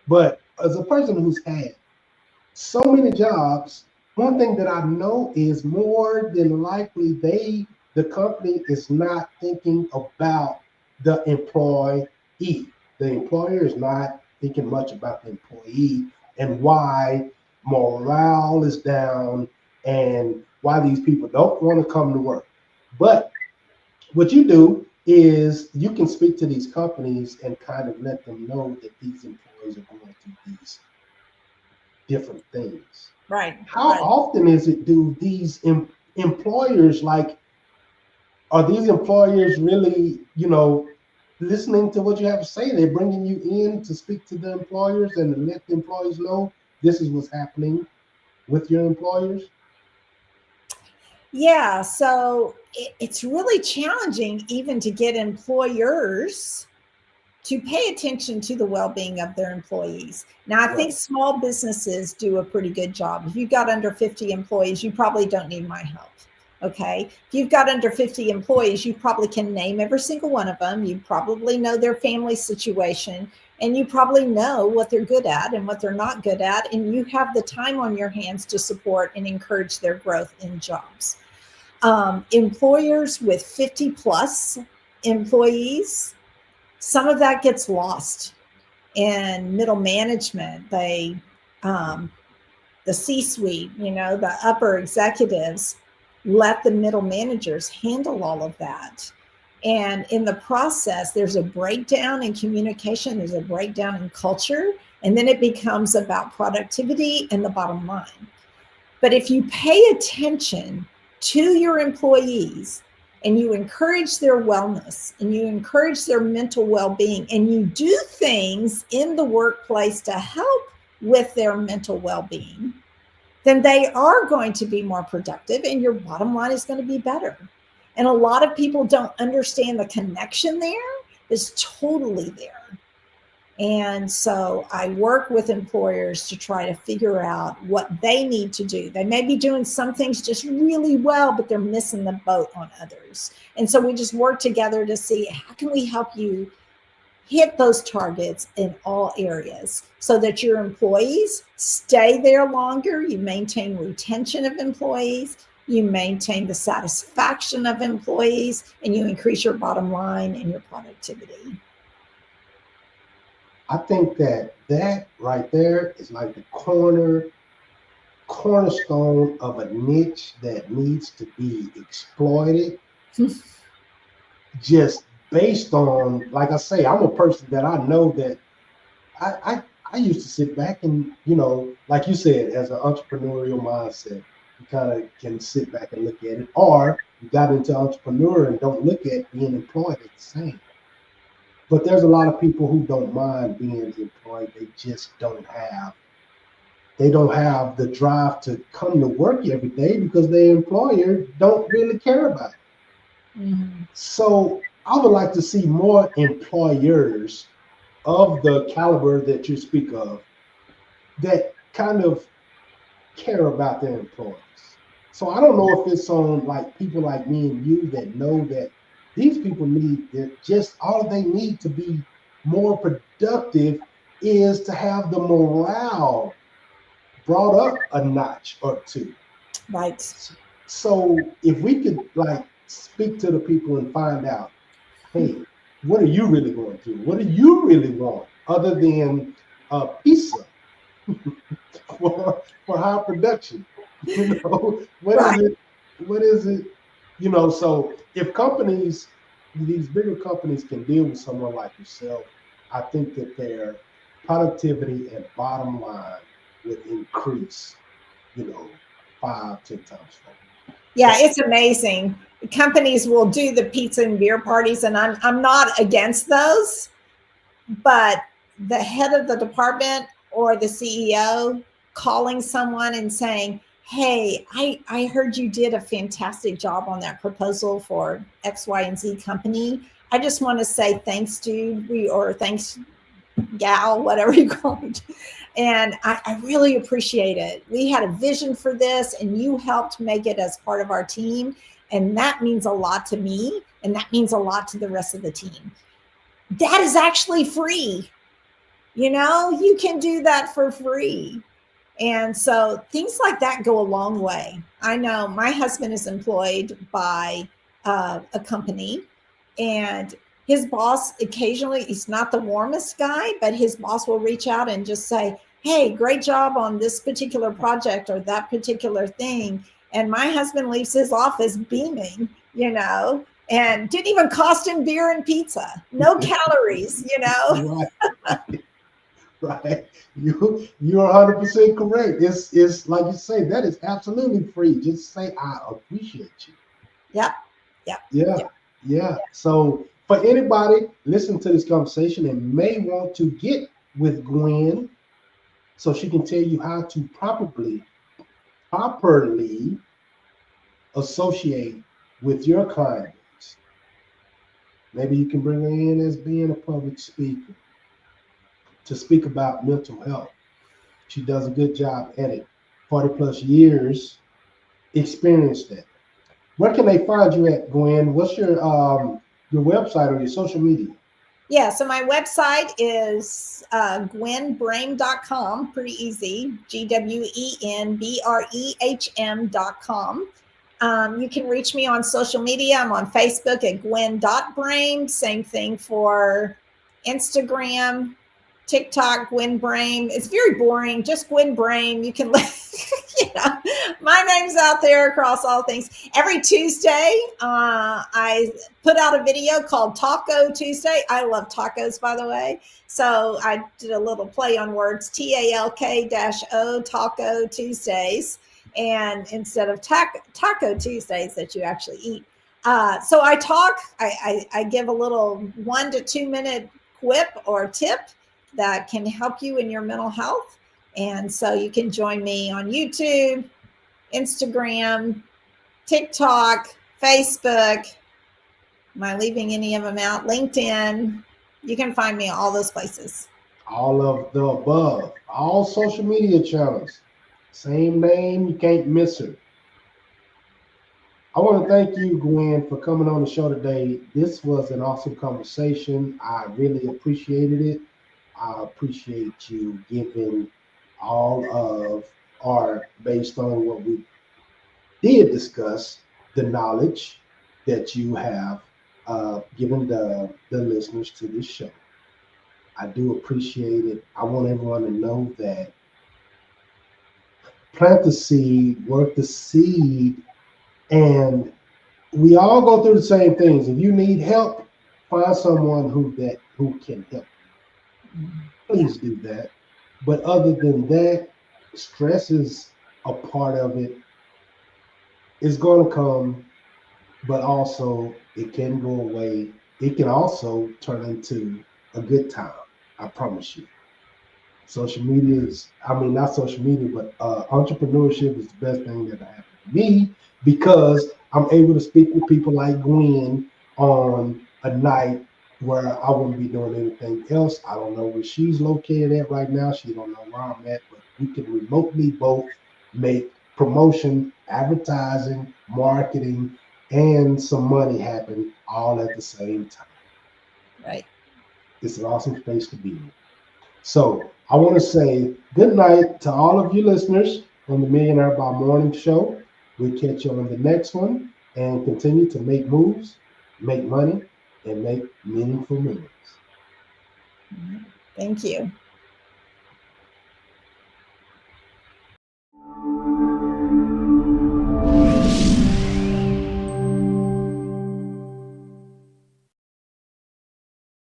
Speaker 1: But as a person who's had so many jobs, one thing that I know is more than likely the company is not thinking about the employee. The employer is not thinking much about the employee and why morale is down and why these people don't want to come to work. But what you do is you can speak to these companies and kind of let them know that these employees are going through these different things.
Speaker 2: Right.
Speaker 1: How often is it do these employers, are these employers really, listening to what you have to say? They're bringing you in to speak to the employers and let the employees know this is what's happening with your employers?
Speaker 2: Yeah, so it's really challenging even to get employers to pay attention to the well-being of their employees. Now, I think small businesses do a pretty good job. If you've got under 50 employees, you probably don't need my help. Okay. If you've got under 50 employees, you probably can name every single one of them. You probably know their family situation, and you probably know what they're good at and what they're not good at. And you have the time on your hands to support and encourage their growth in jobs. Employers with 50 plus employees, some of that gets lost in middle management. The C-suite, the upper executives let the middle managers handle all of that. And in the process, there's a breakdown in communication, there's a breakdown in culture, and then it becomes about productivity and the bottom line. But if you pay attention to your employees and you encourage their wellness and you encourage their mental well-being and you do things in the workplace to help with their mental well-being, then they are going to be more productive and your bottom line is going to be better. And a lot of people don't understand the connection there is totally there. And so I work with employers to try to figure out what they need to do. They may be doing some things just really well, but they're missing the boat on others. And so we just work together to see how can we help you hit those targets in all areas so that your employees stay there longer, you maintain retention of employees, you maintain the satisfaction of employees, and you increase your bottom line and your productivity.
Speaker 1: I think that right there is like the cornerstone of a niche that needs to be exploited. Just based on, like I say, I'm a person that I know that I used to sit back and, like you said, as an entrepreneurial mindset, you kind of can sit back and look at it, or you got into entrepreneur and don't look at being employed as the same. But there's a lot of people who don't mind being employed. They don't have the drive to come to work every day because their employer don't really care about it.
Speaker 2: Mm-hmm.
Speaker 1: So I would like to see more employers of the caliber that you speak of that kind of care about their employees. So I don't know if it's on like people like me and you that know that these people need that just all they need to be more productive is to have the morale brought up a notch or two.
Speaker 2: Right.
Speaker 1: So if we could like speak to the people and find out, hey, what are you really going through? What do you really want other than a pizza for high production? You know, what is
Speaker 2: Right.
Speaker 1: it? What is it? You know, so if companies, these bigger companies can deal with someone like yourself, I think that their productivity and bottom line would increase, you know, 5, 10 times fold.
Speaker 2: Yeah,
Speaker 1: But
Speaker 2: it's amazing. Companies will do the pizza and beer parties, and I'm not against those, but the head of the department or the CEO calling someone and saying, "Hey, I heard you did a fantastic job on that proposal for X, Y, and Z company. I just want to say thanks, dude, or thanks, gal, whatever you call it. And I really appreciate it. We had a vision for this, and you helped make it as part of our team. And that means a lot to me, and that means a lot to the rest of the team. That is actually free. You can do that for free. And so things like that go a long way. I know my husband is employed by a company, and his boss occasionally, he's not the warmest guy, but his boss will reach out and just say, "Hey, great job on this particular project or that particular thing." And my husband leaves his office beaming, and didn't even cost him beer and pizza. No calories.
Speaker 1: right, right. You're 100% correct. It's like you say, that is absolutely free. Just say I appreciate you.
Speaker 2: Yep. Yep.
Speaker 1: Yeah,
Speaker 2: Yep.
Speaker 1: yeah. So for anybody listening to this conversation and may want to get with Gwen so she can tell you how to properly associate with your client base. Maybe you can bring her in as being a public speaker to speak about mental health. She does a good job at it. 40 plus years experience that. Where can they find you at, Gwen? What's your website or your social media?
Speaker 2: Yeah, so my website is gwenbrahm.com, pretty easy, GWENBREHM.com. You can reach me on social media. I'm on Facebook at gwen.brahm. Same thing for Instagram, TikTok, Gwen Brahm. It's very boring, just Gwen Brahm. You can my name's out there across all things. Every Tuesday, I put out a video called Taco Tuesday. I love tacos, by the way. So I did a little play on words, TALK-O, Taco Tuesdays, and instead of Taco Tuesdays that you actually eat. So I talk, I give a little 1 to 2 minute quip or tip that can help you in your mental health. And so you can join me on YouTube, Instagram, TikTok, Facebook. Am I leaving any of them out? LinkedIn. You can find me all those places.
Speaker 1: All of the above, all social media channels. Same name, you can't miss her. I want to thank you, Gwen, for coming on the show today. This was an awesome conversation. I really appreciated it. I appreciate you giving all of, or based on what we did discuss, the knowledge that you have given the listeners to this show. I do appreciate it. I want everyone to know that plant the seed, work the seed, and we all go through the same things. If you need help, find someone who can help you. Please do that. But other than that, stress is a part of it. It's going to come, but also it can go away. It can also turn into a good time. I promise you. Social media is, I mean, not social media, but entrepreneurship is the best thing that happened to me because I'm able to speak with people like Gwen on a night where I wouldn't be doing anything else. I don't know where she's located at right now. She don't know where I'm at, but we can remotely both make promotion, advertising, marketing, and some money happen all at the same time.
Speaker 2: Right.
Speaker 1: It's an awesome space to be in. So I want to say good night to all of you listeners on the Millionaire by Morning show. We'll catch you on the next one and continue to make moves, make money, and make meaningful memories.
Speaker 2: Thank you.